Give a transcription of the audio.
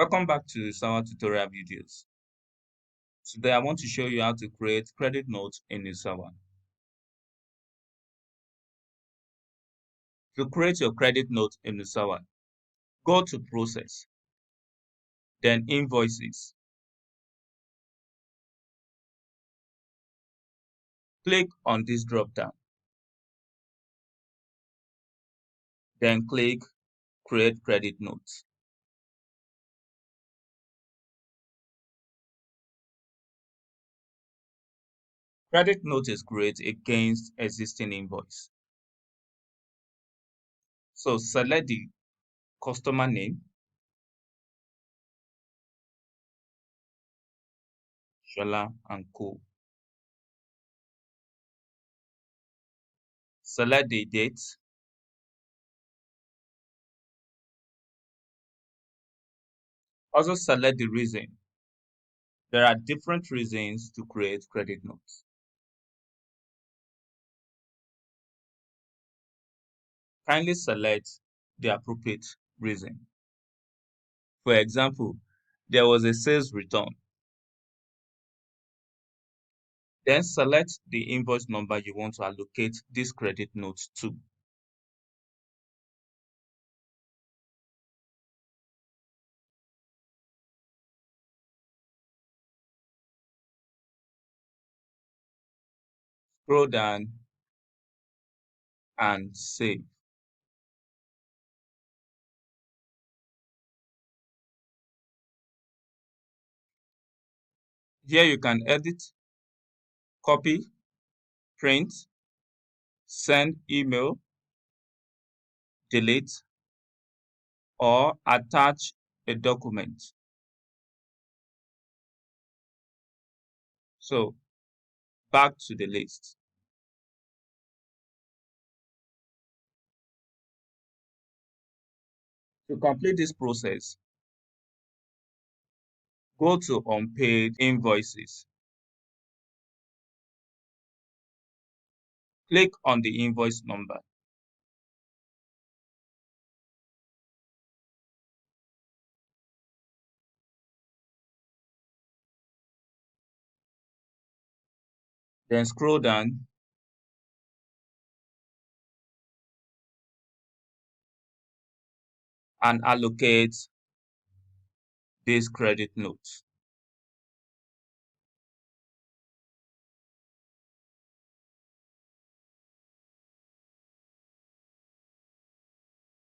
Welcome back to Usawa tutorial videos. Today I want to show you how to create credit notes in Usawa. To create your credit note in Usawa, go to Process, then Invoices. Click on this drop down, then click Create Credit Notes. Credit note is created against existing invoice. So select the customer name, Shola and Co. Select the date, also select the reason. There are different reasons to create credit notes. Kindly select the appropriate reason. For example, there was a sales return. Then select the invoice number you want to allocate this credit note to. Scroll down and save. Here you can edit, copy, print, send email, delete, or attach a document. So back to the list. To complete this process, go to Unpaid Invoices. Click on the invoice number. Then scroll down and allocate this credit note.